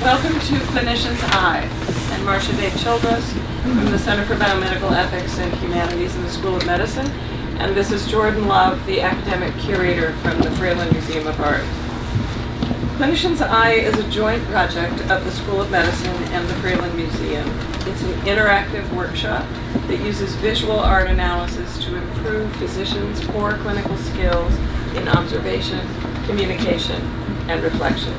Welcome to Clinician's Eye. I'm Marcia Childress from the Center for Biomedical Ethics and Humanities in the School of Medicine, and this is Jordan Love, the academic curator from the Fralin Museum of Art. Clinician's Eye is a joint project of the School of Medicine and the Fralin Museum. It's an interactive workshop that uses visual art analysis to improve physicians' core clinical skills in observation, communication, and reflection.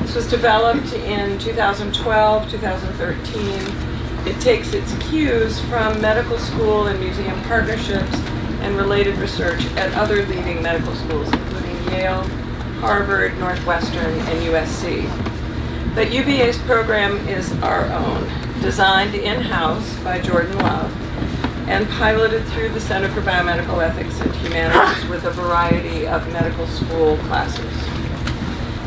This was developed in 2012, 2013. It takes its cues from medical school and museum partnerships and related research at other leading medical schools, including Yale, Harvard, Northwestern, and USC. But UVA's program is our own, designed in-house by Jordan Love, and piloted through the Center for Biomedical Ethics and Humanities with a variety of medical school classes.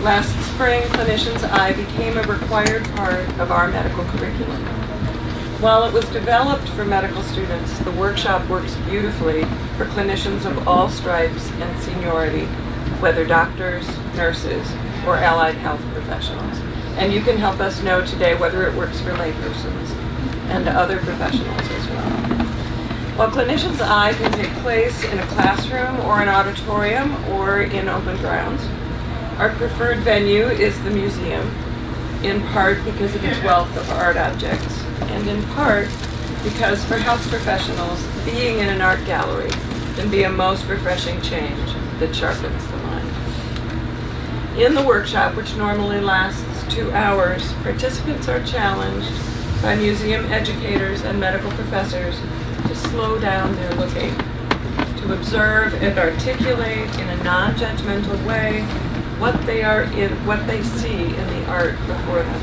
Last spring, Clinician's Eye became a required part of our medical curriculum. While it was developed for medical students, the workshop works beautifully for clinicians of all stripes and seniority, whether doctors, nurses, or allied health professionals. And you can help us know today whether it works for laypersons and other professionals as well. While Clinician's Eye can take place in a classroom or an auditorium or in OpenGrounds, our preferred venue is the museum, in part because of its wealth of art objects, and in part because for health professionals, being in an art gallery can be a most refreshing change that sharpens the mind. In the workshop, which normally lasts 2 hours, participants are challenged by museum educators and medical professors to slow down their looking, to observe and articulate in a non-judgmental way what they see in the art before them.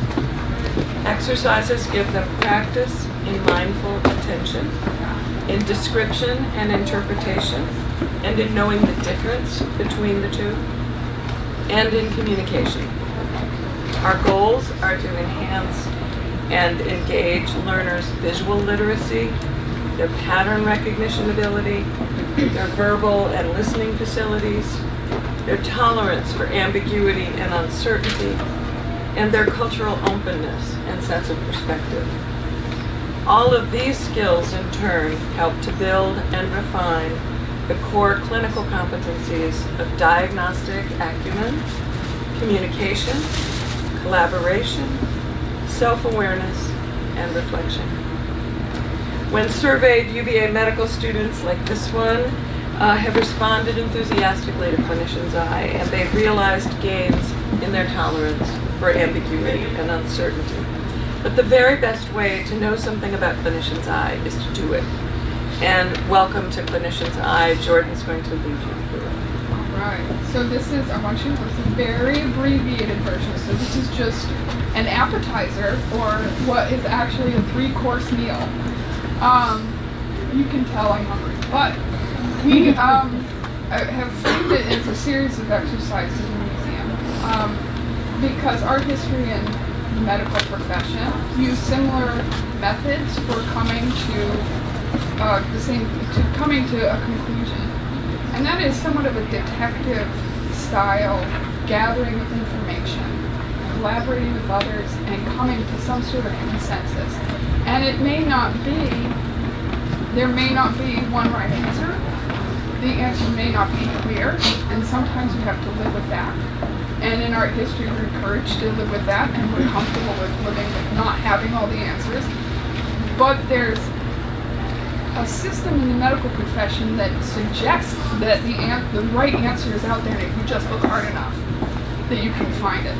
Exercises give them practice in mindful attention, in description and interpretation, and in knowing the difference between the two, and in communication. Our goals are to enhance and engage learners' visual literacy, their pattern recognition ability, their verbal and listening facilities, their tolerance for ambiguity and uncertainty, and their cultural openness and sense of perspective. All of these skills, in turn, help to build and refine the core clinical competencies of diagnostic acumen, communication, collaboration, self-awareness, and reflection. When surveyed, UVA medical students like this one have responded enthusiastically to Clinician's Eye, and they've realized gains in their tolerance for ambiguity and uncertainty. But the very best way to know something about Clinician's Eye is to do it. And welcome to Clinician's Eye. Jordan's going to lead you through it. All right. So this is, I want you to know, it's a very abbreviated version. So this is just an appetizer, or what is actually a 3-course meal. You can tell I'm hungry, but we have framed it as a series of exercises in the museum because art history and the medical profession use similar methods for coming to a conclusion, and that is somewhat of a detective style gathering of information, collaborating with others, and coming to some sort of consensus. And there may not be one right answer. The answer may not be clear, and sometimes we have to live with that. And in art history, we're encouraged to live with that, and we're comfortable with living with not having all the answers. But there's a system in the medical profession that suggests that the right answer is out there, and if you just look hard enough, that you can find it.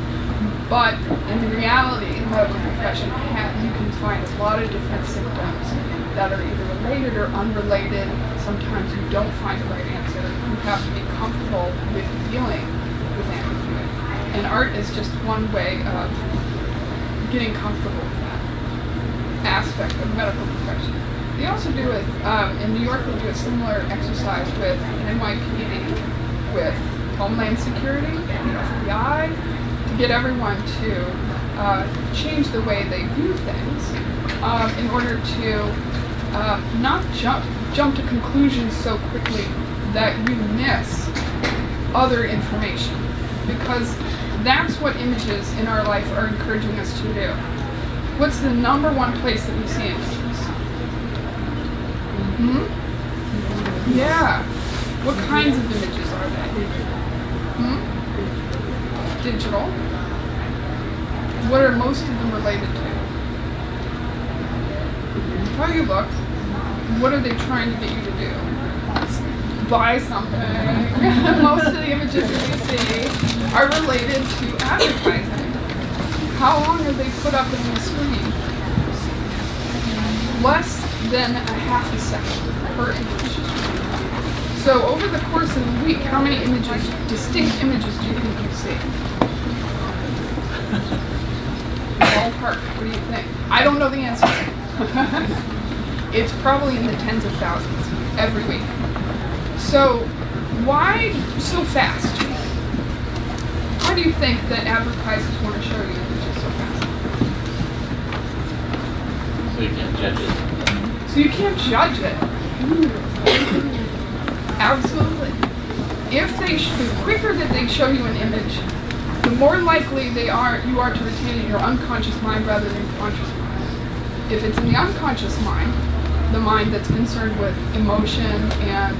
But in reality, in the medical profession, you can find a lot of different symptoms that are either related or unrelated. Sometimes you don't find the right answer. You have to be comfortable with dealing with ambiguity. And art is just one way of getting comfortable with that aspect of the medical profession. They also do it, in New York, they do a similar exercise with NYPD, with Homeland Security, and the FBI, to get everyone to change the way they view things in order to not jump to conclusions so quickly that you miss other information. Because That's what images in our life are encouraging us to do. What's the number one place that we see images? Yeah. What kinds of images are they? Digital. What are most of them related to? How you look. What are they trying to get you to do? Buy something. Most of the images that we see are related to advertising. How long are they put up on the screen? Less than a half a second per image. So over the course of the week, how many images, distinct images, do you think you see? Ballpark, what do you think? I don't know the answer. It's probably in the tens of thousands every week. So why so fast? Why do you think that advertisers want to show you images so fast? So you can't judge it. So you can't judge it. Absolutely. If they, the quicker that they show you an image, the more likely you are to retain it in your unconscious mind rather than conscious mind. If it's in the unconscious mind, the mind that's concerned with emotion and,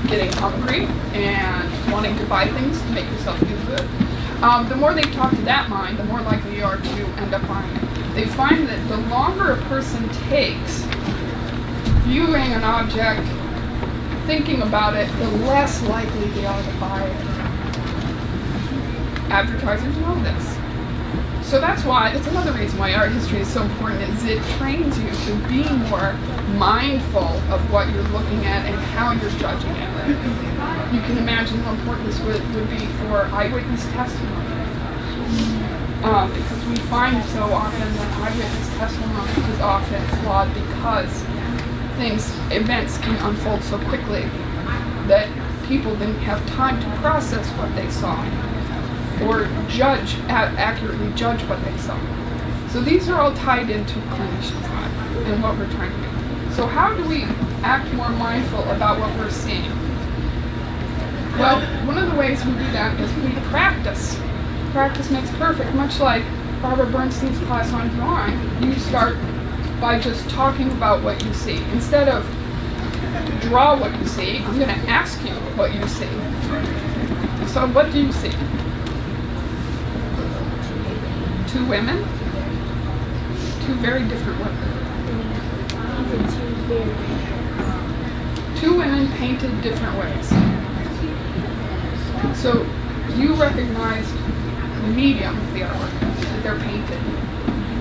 getting hungry and wanting to buy things to make yourself feel good, the more they talk to that mind, the more likely you are to end up buying it. They find that the longer a person takes viewing an object, thinking about it, the less likely they are to buy it. Advertisers know this. So that's another reason why art history is so important, is it trains you to be more mindful of what you're looking at and how you're judging it. You can imagine how important this would be for eyewitness testimony. Because we find so often that eyewitness testimony is often flawed because events can unfold so quickly that people didn't have time to process what they saw or accurately judge what they saw. So these are all tied into clinician's eye and what we're trying to do. So how do we act more mindful about what we're seeing? Well, one of the ways we do that is we practice. Practice makes perfect, much like Barbara Bernstein's class on drawing. You start by just talking about what you see. Instead of draw what you see, I'm going to ask you what you see. So what do you see? Two women? Two very different women. Two women painted different ways. So you recognize the medium of the artwork, that they're painted.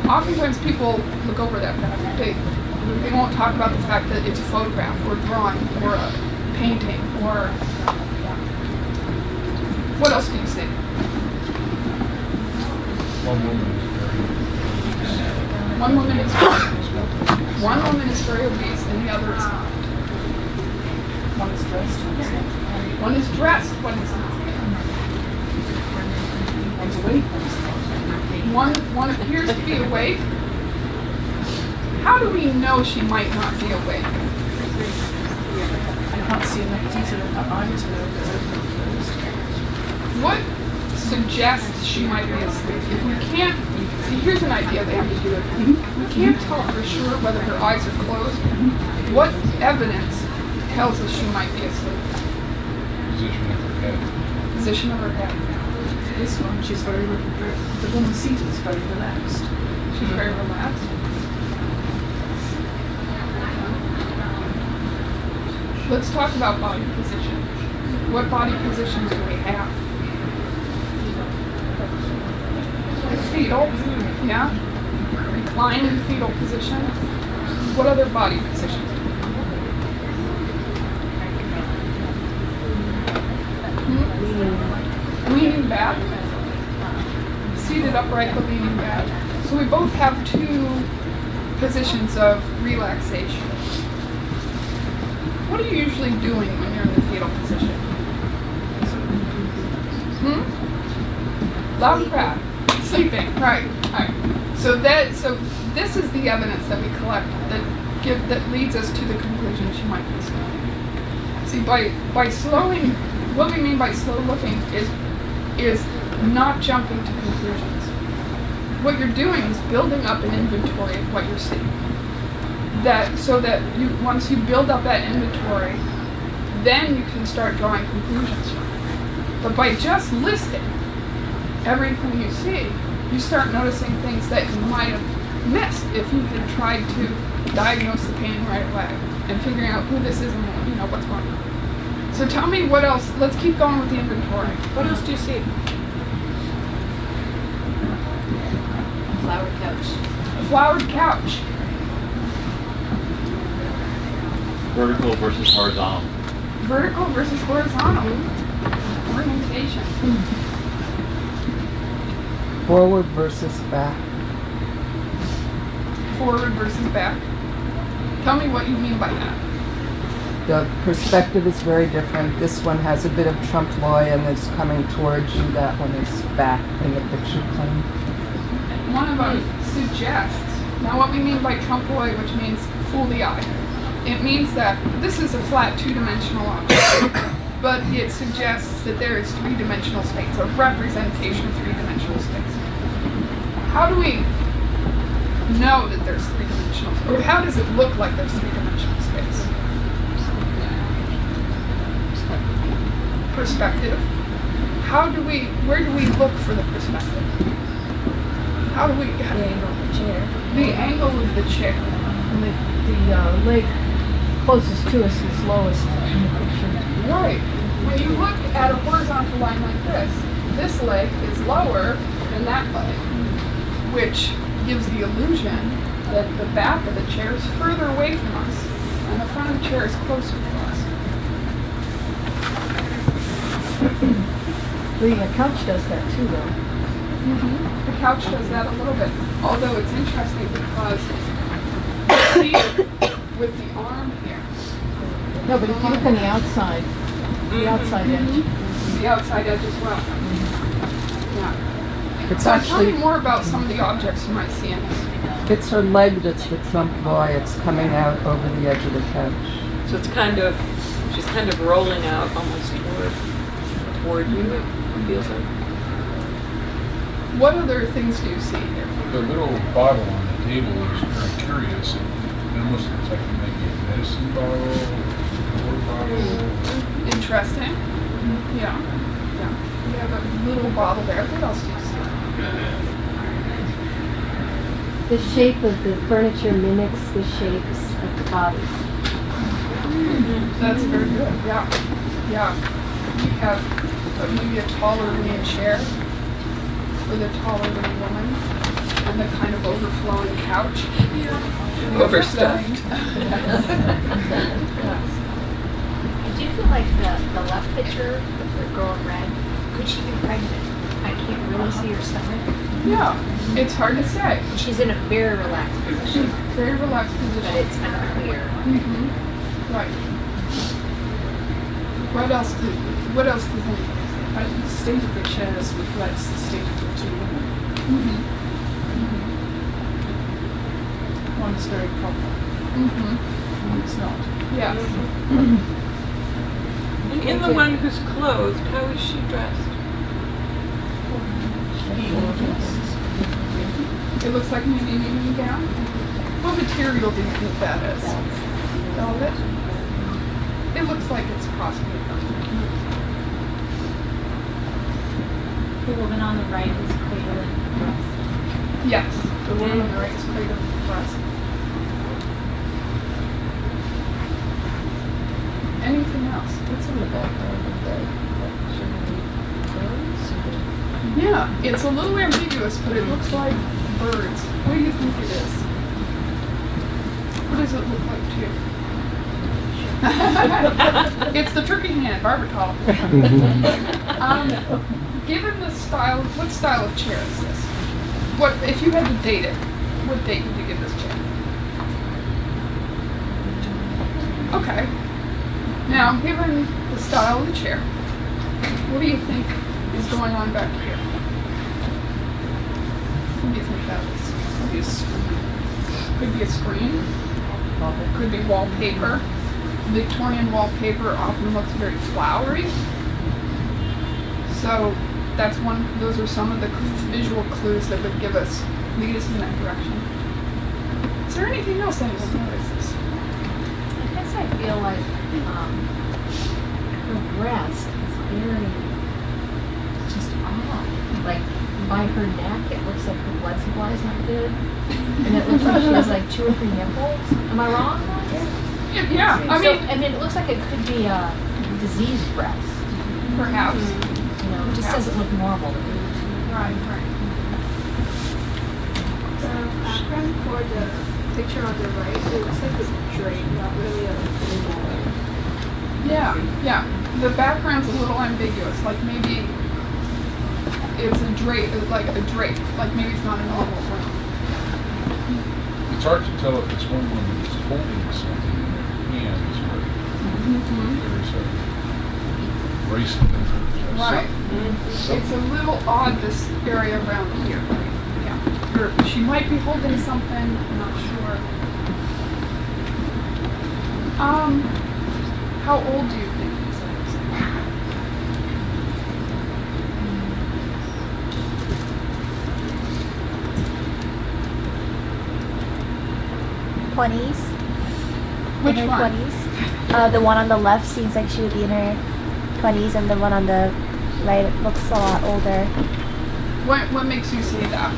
Oftentimes people look over that fact. They won't talk about the fact that it's a photograph or drawing or a painting or... What else do you see? One woman is very obese and the other is not. One is dressed. One is dressed. One is not. One's awake. One appears to be awake. How do we know she might not be awake? I can't see enough detail in her eyes. What suggests she might be asleep? If we can't, see, here's an idea they have to do it. If we can't tell for sure whether her eyes are closed, what evidence tells us she might be asleep? Position of her head. Position of her head. This one, she's very, the woman seated is very relaxed. She's very relaxed. Let's talk about body position. What body positions do we have? Fetal, yeah. Reclining fetal position. What other body positions? Leaning back. Seated upright but leaning back. So we both have two positions of relaxation. What are you usually doing when you're in the fetal position? Loud and proud. Sleeping, right. So this is the evidence that we collect that leads us to the conclusion she might be sleeping. See, by slowing What we mean by slow looking is not jumping to conclusions. What you're doing is building up an inventory of what you're seeing. So that once you build up that inventory, then you can start drawing conclusions from it. But by just listing everything you see, you start noticing things that you might have missed if you had tried to diagnose the pain right away and figuring out who this is and what's going on. So tell me what else. Let's keep going with the inventory. What else do you see? Flowered couch. A flowered couch. Vertical versus horizontal. Vertical versus horizontal. Orientation. Forward versus back. Forward versus back. Tell me what you mean by that. The perspective is very different. This one has a bit of trompe-l'oeil and it's coming towards you. That one is back in the picture plane. One of them suggests, now what we mean by trompe-l'oeil, which means fool the eye, it means that this is a flat two-dimensional object, but it suggests that there is three-dimensional space, a representation of three-dimensional space. How do we know that there's three-dimensional space? Or how does it look like there's three-dimensional space? Perspective. Where do we look for the perspective? How do we... The angle of the chair. The angle of the chair. And the leg closest to us is lowest in the picture. Right. When you look at a horizontal line like this leg is lower than that leg, which gives the illusion that the back of the chair is further away from us and the front of the chair is closer to us. The couch does that too, though. The couch does that a little bit, although it's interesting because you see it with the arm here. No, but if you look on the outside edge. The outside edge as well. Yeah. It's So tell me actually, more about some of the objects you might see in this. it's her leg that's the trompe-l'oeil. It's coming out over the edge of the couch. So it's she's kind of rolling out almost toward you, it feels like. What other things do you see here? The little bottle on the table is very curious. It almost looks like maybe a medicine bottle, a water bottle. Interesting. Yeah. We have a little bottle there. What else do you see? The shape of the furniture mimics the shapes of the bodies. That's very good. Yeah. We have maybe a taller lean chair with a taller lean woman and the kind of overflowing couch. Overstuffed. I do feel like the left picture with the girl in red, could she be pregnant? I can't really see her stomach. Yeah, it's hard to say. She's in a very relaxed position, Very relaxed but position. it's unclear. Right. What else does anybody say? The state of the chairs reflects the state of the two women. One is very proper, one is not. Yes. And in the one who's clothed, how is she dressed? It looks like maybe an evening gown. What material do you think that is? Velvet? It looks like it's possibly velvet. The woman on the right is cradling the breast. Yes, the woman on the right is cradling the breast. Anything else? What's in the background of that? Yeah, it's a little ambiguous, but it looks like birds. What do you think it is? What does it look like to you? It's the turkey hand, barbertol. Given the style, what style of chair is this? What, if you had to date it, what date would you give this chair? Okay. Now, given the style of the chair, what do you think is going on back here? What do you think that is? Could be a screen. Could be a screen. Could be wallpaper. Victorian wallpaper often looks very flowery. So that's one. Those are some of the visual clues that would lead us in that direction. Is there anything else anyone notices? I guess I feel like her breast is very just off. Like by her neck, it looks like her blood supply is not good, and it looks like she has like 2 or 3 nipples. Am I wrong? Yeah. I mean, it looks like it could be a diseased breast. perhaps. You know, it just doesn't look normal to me. Right. The background for the picture on the right, it looks like a drape, not really a wall. Yeah. The background's a little ambiguous. Like maybe it's a drape, like maybe it's not a normal room. It's hard to tell if it's one woman that's holding something in her hands or there's a bracelet. Right. It's a little odd, this area around here. Yeah. She might be holding something, I'm not sure. How old do you think this is? 20s. Which in her one? 20s. The one on the left seems like she would be in her 20s, and the one on the right looks a lot older. What makes you say that?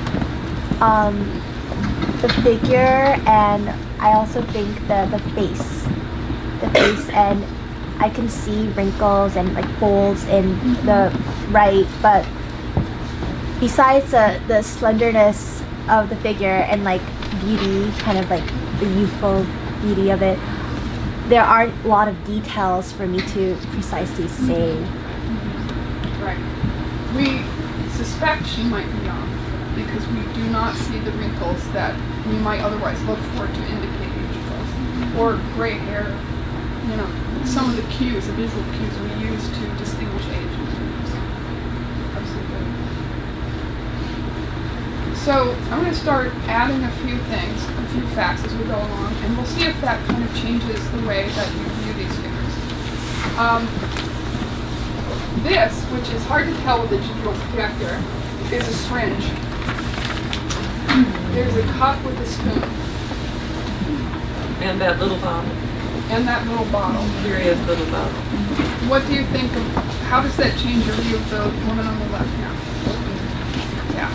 The figure, and I also think the face, and I can see wrinkles and like folds in the right, but besides the slenderness of the figure and like beauty, kind of like the youthful beauty of it, there aren't a lot of details for me to precisely say. Right. We suspect she might be young because we do not see the wrinkles that we might otherwise look for to indicate age of us. Or gray hair, you know, some of the cues, the visual cues we use to distinguish age. Absolutely. So I'm going to start adding a few things, a few facts as we go along, and we'll see if that kind of changes the way that you view these figures. This, which is hard to tell with the digital projector, is a syringe. There's a cup with a spoon. And that little bottle. And that little bottle. Curious little bottle. What do you think of, how does that change your view of the woman on the left now? Yeah.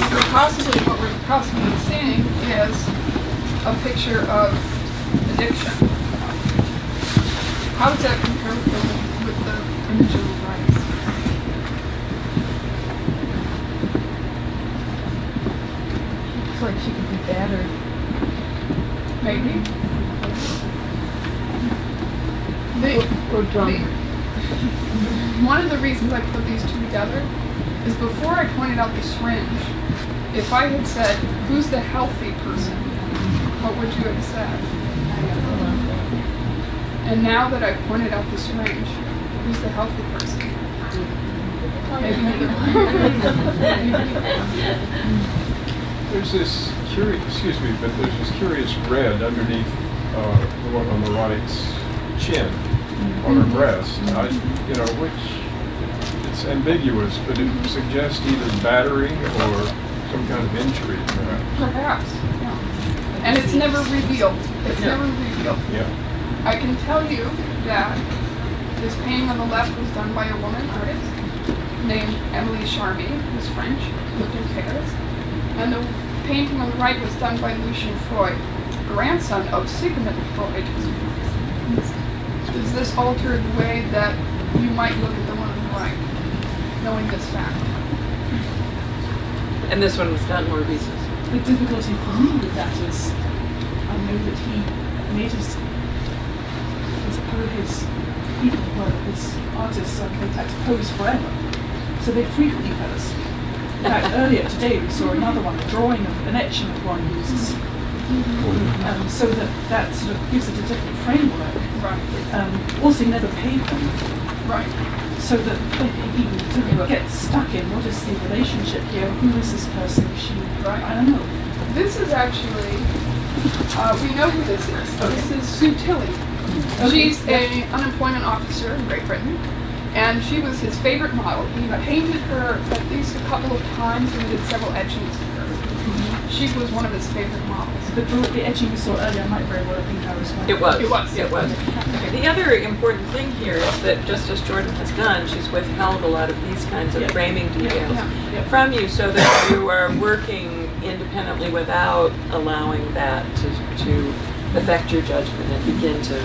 So possibly what we're possibly seeing is a picture of addiction. How does that compare with the image on the right? Looks like she could be battered. Maybe. Or drunk. One of the reasons I put these two together is before I pointed out the syringe, if I had said, who's the healthy person, what would you have said? And now that I've pointed out the syringe, who's the healthy person? Maybe neither one. There's this curious red underneath the one on the right's chin, on her breast. Which it's ambiguous, but it suggests either battery or some kind of injury, perhaps. Perhaps, yeah. And it's never revealed. Yeah. I can tell you that this painting on the left was done by a woman artist named Emily Charmy, who's French, lived in Paris. And the painting on the right was done by Lucien Freud, grandson of Sigmund Freud. Does this alter the way that you might look at the one on the right, knowing this fact? And this one was done more recent. The difficulty for me with that is, I know that he made his people were his artists, they had to pose forever. So they frequently pose. In fact, earlier today we saw another one, a drawing of an etching of one uses. So that sort of gives it a different framework. Right. Also, he never paid them. Right. So that he sort of gets stuck in what is the relationship here? Who is this person? Is she? Right. I don't know. This is actually, we know who this is. This is Sue Tilley. She's an unemployment officer in Great Britain, And she was his favorite model. He painted her at least a couple of times and did several etchings of her. She was one of his favorite models. The etching we saw earlier might very well have been her as well. It was. It was. It was. The other important thing here is that just as Jordan has done, she's withheld a lot of these kinds of framing details from you so that you are working independently without allowing that to affect your judgment and begin to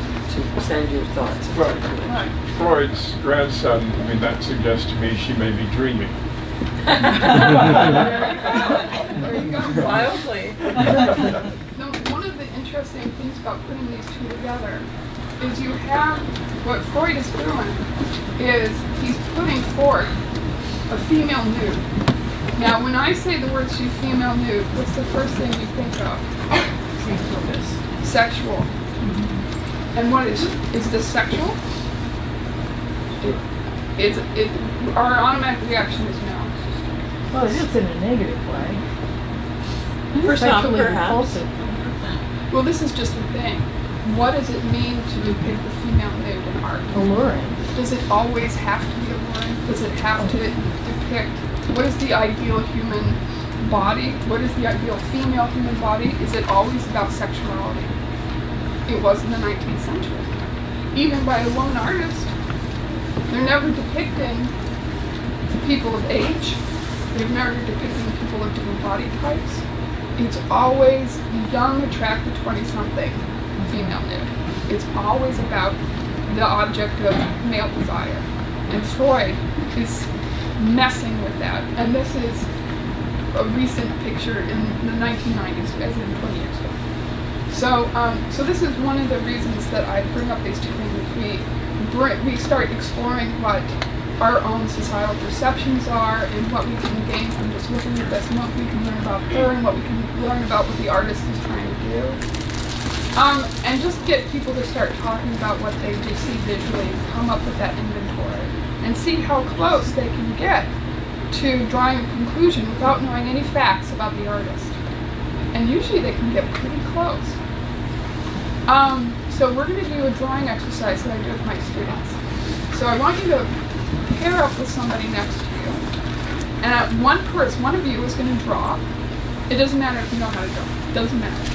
send your thoughts. Right. Freud's grandson, I mean, that suggests to me she may be dreaming. There you go. Wildly. No, one of the interesting things about putting these two together is you have, what Freud is doing is he's putting forth a female nude. Now, when I say the words to female nude, what's the first thing you think of? Sexual. And what is this sexual? Our automatic reaction is no. Well, it is in a negative way. For some, Sexually perhaps. repulsive. Well, this is just a thing. What does it mean to depict the female nude in art? Alluring. Does it always have to be alluring? Does it have to depict what is the ideal human body? What is the ideal female human body? Is it always about sexuality? It was in the 19th century. Even by a woman artist. They're never depicting people of age. They're never depicting people of different body types. It's always young, attractive 20-something female nude. It's always about the object of male desire. And Freud is messing with that. And this is a recent picture in the 1990s, as in 20 years ago. So this is one of the reasons that I bring up these two things. We start exploring what our own societal perceptions are and what we can gain from just looking at this and what we can learn about her and what we can learn about what the artist is trying to do. And just get people to start talking about what they do see visually and come up with that inventory and see how close they can get to drawing a conclusion without knowing any facts about the artist. And usually they can get pretty close. So we're going to do a drawing exercise that I do with my students. So I want you to pair up with somebody next to you. And one of you is going to draw. It doesn't matter if you know how to draw. It doesn't matter.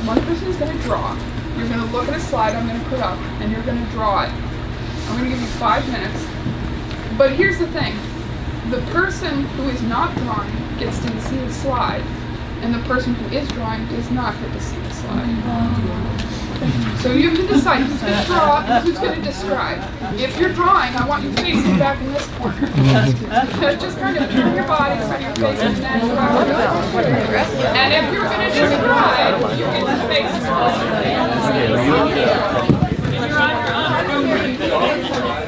One person is going to draw. You're going to look at a slide I'm going to put up, and you're going to draw it. I'm going to give you 5 minutes. But here's the thing. The person who is not drawing gets to see the slide, and the person who is drawing does not get to see the slide. So you have to decide who's going to draw and who's going to describe. If you're drawing, I want you facing back in this corner. Just kind of turn your body so you're facing that direction. And if you're going to describe, you get to face this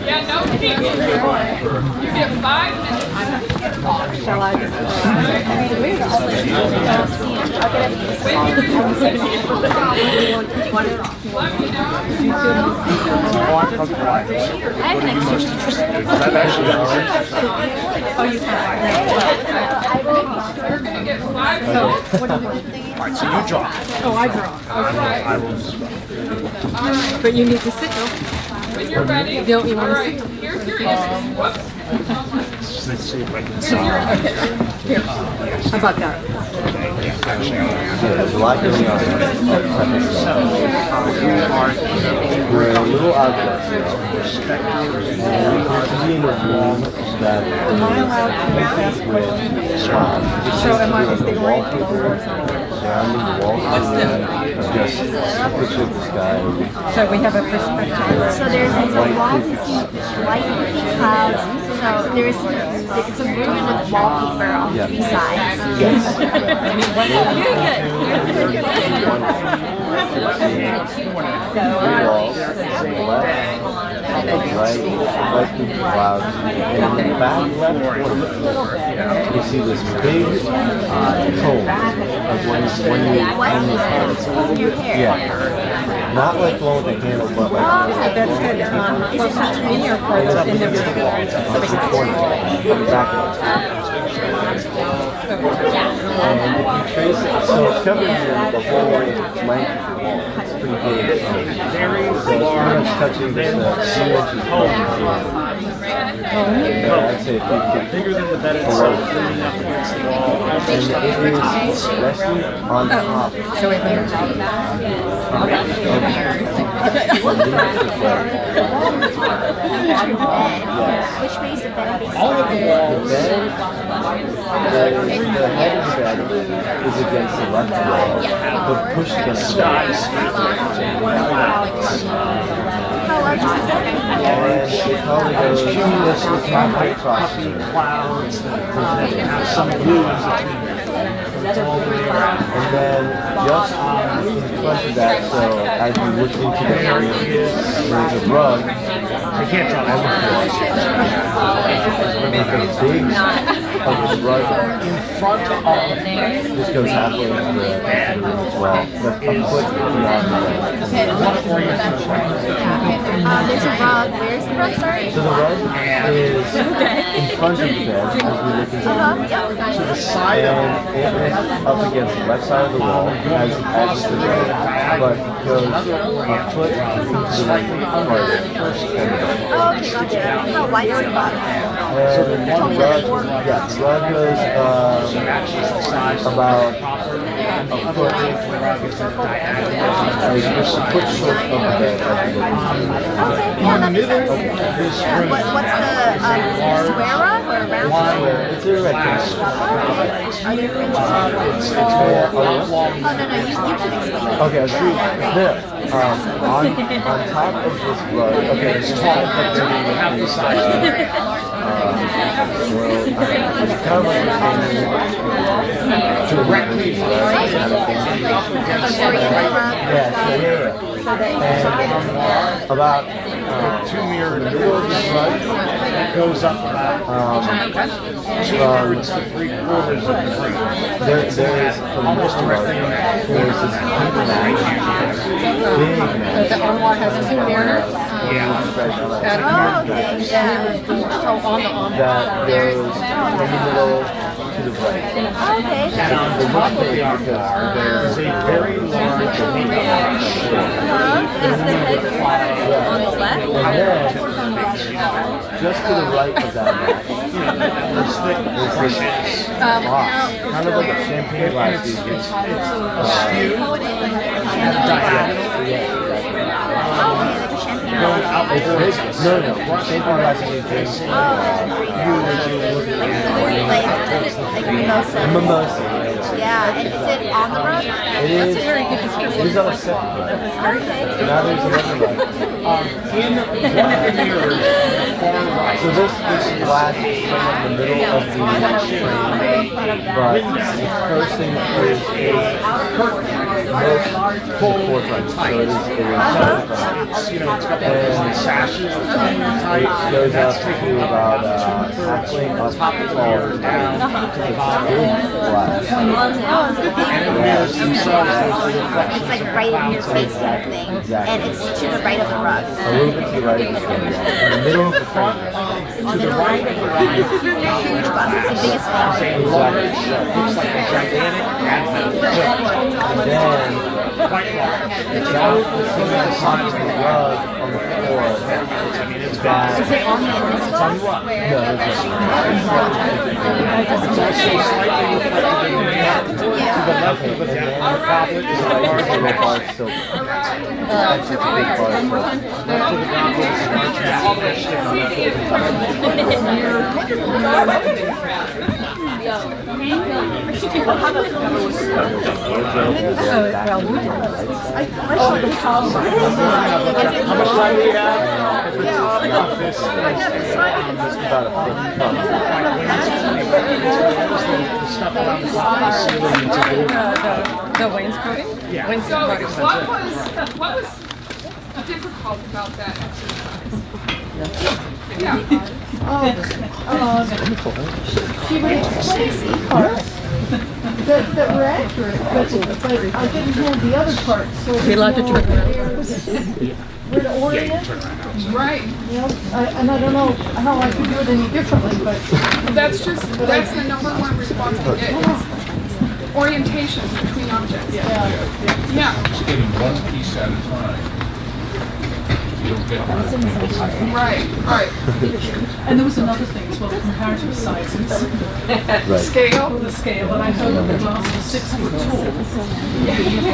Yeah, no peek. You get 5 minutes. Shall I just Let me know. I have an extra. Oh, you can. You're going to get 5 minutes. Alright, so you draw. Oh, I draw. All right. I will. All right. But you need to sit though. When you're ready, Don't you want to all right, here's your image. Whoops. Let's see if I can see. Here. How about that? There's a lot going on. We're a little objects, you know. And we can see in this wall that Am I allowed to ask questions? So is the orientation horizontal? surrounding the wall. What's just a picture of the sky. So we have a perspective. So there's a wall to see light clouds. So it's a room with wallpaper on 3 sides. Right through the clouds. And in the back left corner, you see this big cone. When you yeah. Not like the one with the handle, but like That's good. Closer to me or further in the wall. That's the corner. Back and if you trace it, so it's covering the whole length of the wall. It's pretty big. So it's pretty much touching the 2 inches. I'd say 50. Bigger than the bed itself, leaning up against the wall. And it is resting on top. So it mirrors all of that? Which way is the bed? All of the walls. The head of the bed is against the left wall, but pushed against the right. How large is the bed? And it probably goes halfway across. Clouds that have some blues between them. And then just in front of that, so as you look into the area, there's a rug I can't draw on the floor. There's a big of this rug in front of this goes halfway into the room as well, but a foot beyond the rug. There's a rug. Where's the rug? Sorry. So the rug is in front of the bed as we look into the to the side of it. Up against the left side of the wall as the bed, but goes a foot into the right part. Oh, okay, gotcha. How wide is the bottom? The rug goes about a foot. Just a foot short of the bed. Okay, yeah, that makes sense. What's the square rug or a round rug? It's a rectangle. Are there fringes? Oh, no, you can explain it. Okay, on top of this rug, okay, it's tall, but half the size. It's kind of like directly and about 2 mirrors in the middle of the rug. It goes up about 2/3 to 3/4 of the frame. There is almost directly on that. There's this big The armoire has 2 mirrors. Yeah. Oh, okay, yeah. Oh, on the arm. That goes from the middle to the right. Okay. And on top of the arm there's a very large Is the head on the left? And then, just to the right of that mat, there's this box, kind of like a champagne glass. It's askew and diagonal. Going out No, champagne glass is Like mimosa. mimosa. Yeah, and is it on the rug? It is. It is on a second rug. Okay. Now there's another rug. In one of the mirrors, far right. So this glass is in the middle of the frame, but the first thing is curtain. Most forefront, so it is It's got the sashes tight. goes up to about halfway up tall down to the glass. Oh, it's good thing. And the mirrors themselves are the reflection. It's like right in your face kind of thing. Exactly. And it's to the right of the rug. A little bit to the right of the frame. In the middle of the front. To the right of the rug. Huge glass. It's the biggest thing. Exactly. Looks like a gigantic advent. And then Quite large. it's got the sides of the rug on the floor. I mean, it's bad. Is it on the inside? No, it's not. It's also slightly reflected in the mirror. To the left of the goblet is a large bar silk. That's a big bar silk. Left of the goblet is a large match sticking How much time do you have? About a 50 pounds. The stuff around the top of the ceiling into The wainscoting? Yeah. So what was difficult about that exercise? Yeah. She would explain parts that were accurate, but I didn't have the other parts, so we allowed to turn around. Where to orient. Right. You know, and I don't know how I could do it any differently, but that's the number one responsibility. Orientation between objects. Yeah. Just getting one piece at a time. Right, right. And there was another thing as well, the comparative sizes. Scale? The scale, and I heard that the glass was 6 foot tall.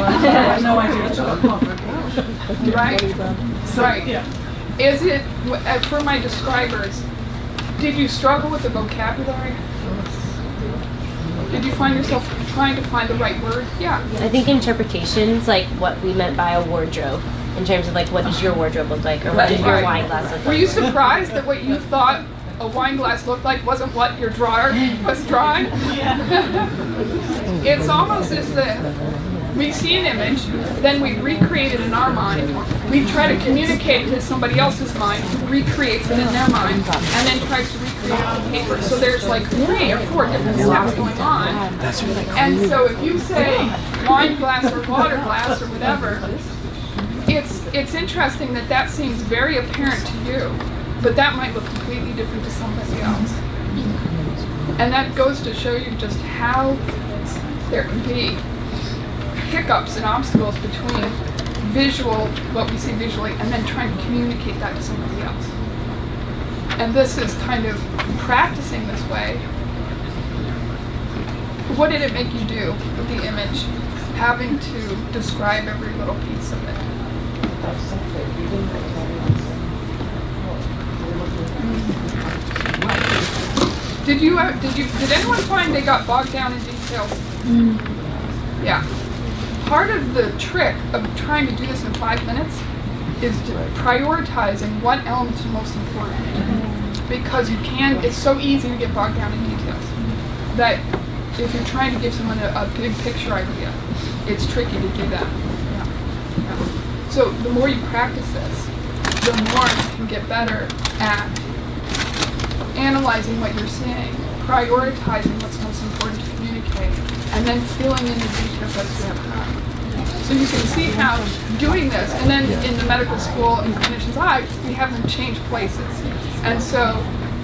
I had no idea at all. Right? Right. Yeah. Is it, for my describers, did you struggle with the vocabulary? Did you find yourself trying to find the right word? Yeah. I think interpretations, like what we meant by a wardrobe, in terms of like what does your wardrobe look like, or what does your wine glass look like? Were you surprised that what you thought a wine glass looked like wasn't what your drawer was drawing? It's almost as if we see an image, then we recreate it in our mind, we try to communicate it to somebody else's mind who recreates it in their mind, and then tries to recreate it on paper. So there's like 3 or 4 different steps going on. And so if you say wine glass or water glass or whatever, it's interesting that that seems very apparent to you, but that might look completely different to somebody else. And that goes to show you just how there can be hiccups and obstacles between visual, what we see visually, and then trying to communicate that to somebody else. And this is kind of practicing this way. What did it make you do with the image, having to describe every little piece of it? Did anyone find they got bogged down in details? Yeah. Part of the trick of trying to do this in 5 minutes is prioritizing what elements are most important. Because it's so easy to get bogged down in details that if you're trying to give someone a big picture idea, it's tricky to do that. Yeah. So the more you practice this, the more you can get better at analyzing what you're seeing, prioritizing what's most important to communicate, and then filling in the details as you have time. So you can see how doing this, and then in the medical school in Clinician's Eye, we have them change places. And so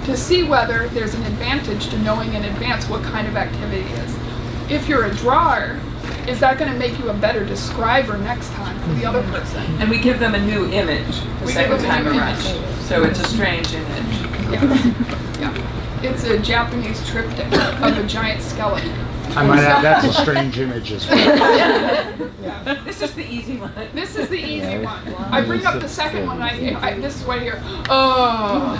to see whether there's an advantage to knowing in advance what kind of activity is. If you're a drawer, is that going to make you a better describer next time for the other person? And we give them a new image the second time around. So it's a strange image. Yeah. It's a Japanese triptych of a giant skeleton. I might add, that's a strange image as well. Yeah. This is the easy one. This is the easy one. I bring up the second one, this is what I hear. Oh.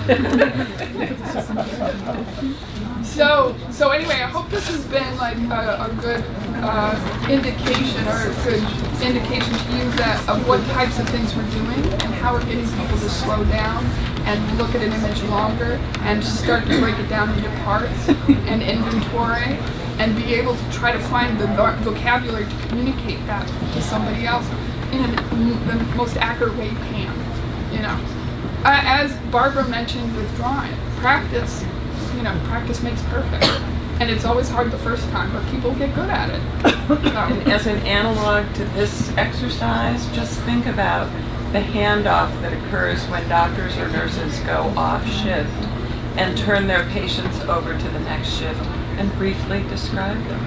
So anyway, I hope this has been like a good indication, or a good indication to you of what types of things we're doing and how we're getting people to slow down and look at an image longer and start to break it down into parts and inventory, and be able to try to find the vocabulary to communicate that to somebody else in the most accurate way you can. You know, as Barbara mentioned with drawing, practice. You know, practice makes perfect, and it's always hard the first time, but people get good at it. And as an analog to this exercise, just think about the handoff that occurs when doctors or nurses go off shift and turn their patients over to the next shift and briefly describe them.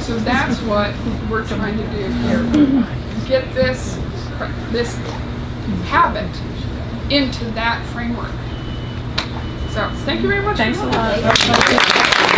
So that's what we're trying to do here. Get this habit into that framework. So thank you very much. Thanks a lot.